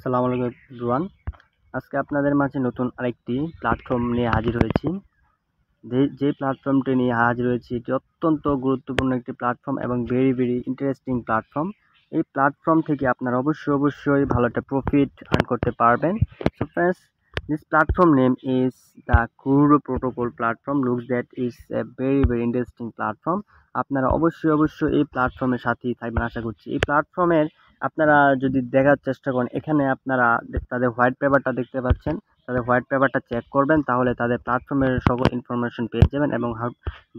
আসসালামু আলাইকুম এভরিওয়ান। আজকে আপনাদের মাঝে নতুন আরেকটি প্ল্যাটফর্ম নিয়ে হাজির হয়েছি। যে প্ল্যাটফর্মটি নিয়ে হাজির হয়েছি এটি অত্যন্ত গুরুত্বপূর্ণ একটি প্ল্যাটফর্ম এবং ভেরি ইন্টারেস্টিং প্ল্যাটফর্ম। এই প্ল্যাটফর্ম থেকে আপনারা অবশ্যই ভালো একটা প্রফিট আর্ন করতে পারবেন। So friends, this platform name is the Kuro Protocol platform. Looks that is a very interesting platform. আপনারা অবশ্যই এই প্ল্যাটফর্মের সাথেই থাকবেন আশা করছি। এই প্ল্যাটফর্মের আপনারা যদি দেখার চেষ্টা করেন, এখানে আপনারা তাদের হোয়াইট পেপারটা দেখতে পাচ্ছেন। তাদের হোয়াইট পেপারটা চেক করবেন, তাহলে তাদের প্ল্যাটফর্মের সকল ইনফরমেশন পেয়ে যাবেন। এবং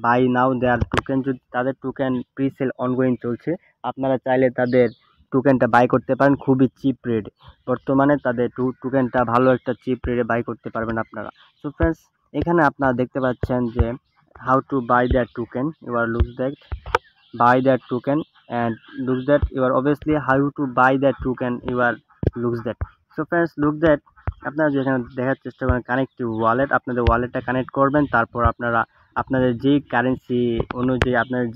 বাই নাও দেয়ার টোকেন, যদি তাদের টোকেন প্রি সেল অনগোয়িং চলছে, আপনারা চাইলে তাদের টোকেনটা বাই করতে পারেন খুবই চিপ রেট। বর্তমানে তাদের টোকেনটা ভালো একটা চিপ রেটে বাই করতে পারবেন আপনারা। সো ফ্রেন্ডস, এখানে আপনারা দেখতে পাচ্ছেন যে how to buy that token, you are look that buy that token and looks that you are obviously how to buy that token, you are looks that. So friends, look that আপনারা যেখানে দেখার চেষ্টা করেন connective wallet, আপনাদের ওয়ালেটটা connect করবেন। তারপর আপনারা আপনাদের যেই কারেন্সি অনুযায়ী আপনাদের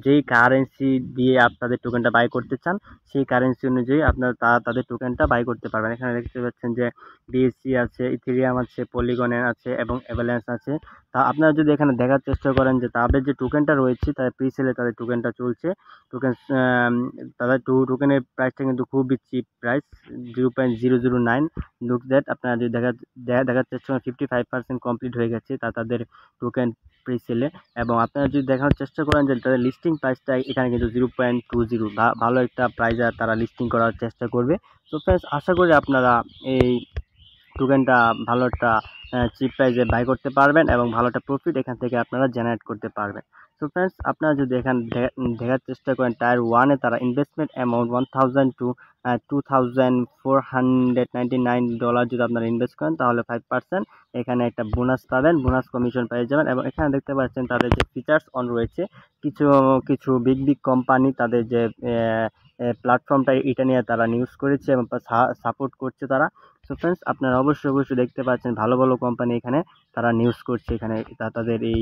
যেই কারেন্সি দিয়ে আপনাদের টোকেনটা বাই করতে চান, সেই কারেন্সি অনুযায়ী আপনারা তাদের টোকেনটা বাই করতে পারবেন। এখানে দেখতে পাচ্ছেন যে বিএসসি আছে, ইথেরিয়াম আছে, পলিগনের আছে এবং অ্যাভালান্স আছে। তা আপনারা যদি এখানে দেখার চেষ্টা করেন যে তাদের যে টোকেনটা রয়েছে, তাদের প্রি সেলে তাদের টোকেনটা চলছে। টোকেন তাদের টোকেনের প্রাইসটা কিন্তু খুবই চিপ প্রাইস, 0.009। লুক দ্যাট আপনারা যদি দেখার চেষ্টা করেন 55% কমপ্লিট হয়ে গেছে তাদের টোকেন প্রি সেলে। এবং আপনারা যদি দেখানোর চেষ্টা করেন যে তাদের লিস্টিং প্রাইসটা এখানে কিন্তু 0.20, ভালো একটা প্রাইসে তারা লিস্টিং করার চেষ্টা করবে। তো ফ্রেন্ডস, আশা করি আপনারা এই টোকেনটা ভালো একটা চিপ প্রাইসে বাই করতে পারবেন এবং ভালো একটা প্রফিট এখান থেকে আপনারা জেনারেট করতে পারবেন। সো ফ্রেন্ডস, আপনারা যদি এখানে দেখার চেষ্টা করেন টায়ার 1-এ তারা ইনভেস্টমেন্ট অ্যামাউন্ট $1000 to $2499 যদি আপনারা ইনভেস্ট করেন, তাহলে 5% এখানে একটা বোনাস পাবেন, বোনাস কমিশন পেয়ে যাবেন। এবং এখানে দেখতে পাচ্ছেন তাদের যে ফিচার্স অন রয়েছে, কিছু বিগ কোম্পানি তাদের যে প্ল্যাটফর্মটা এটা নিয়ে তারা নিউজ করেছে এবং সাপোর্ট করছে তারা। সো ফ্রেন্ডস, আপনারা অবশ্যই দেখতে পাচ্ছেন ভালো কোম্পানি এখানে তারা নিউজ করছে এখানে তাদের এই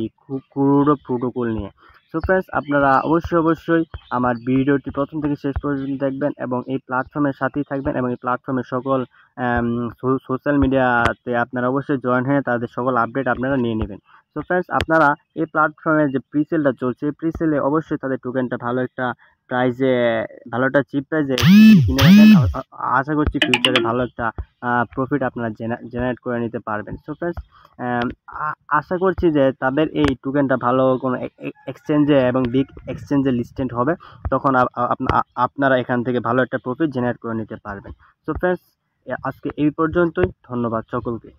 কুরো প্রোটোকল নিয়ে। সো ফ্রেন্ডস, আপনারা অবশ্যই আমার ভিডিওটি প্রথম থেকে শেষ পর্যন্ত দেখবেন এবং এই প্ল্যাটফর্মের সাথেই থাকবেন এবং এই প্ল্যাটফর্মের সকল সোশ্যাল মিডিয়াতে আপনারা অবশ্যই জয়েন হয়ে তাদের সকল আপডেট আপনারা নিয়ে নেবেন। সো ফ্রেন্ডস, আপনারা এই প্ল্যাটফর্মের যে প্রি সেলটা চলছে, এই প্রি সেলে অবশ্যই তাদের টোকেনটা ভালো একটা প্রাইসে, ভালো একটা চিপ প্রাইসে কিনে রাখেন। আশা করছি ফিউচারে ভালো একটা প্রফিট আপনারা জেনারেট করে নিতে পারবেন। সো ফ্রেন্ডস, আশা করছি যে তাদের এই টোকেনটা ভালো কোনো এক্সচেঞ্জে এবং বিগ এক্সচেঞ্জে লিস্টেড হবে, তখন আপনারা এখান থেকে ভালো একটা প্রফিট জেনারেট করে নিতে পারবেন। সো ফ্রেন্ডস, আজকে এই পর্যন্তই। ধন্যবাদ সকলকে।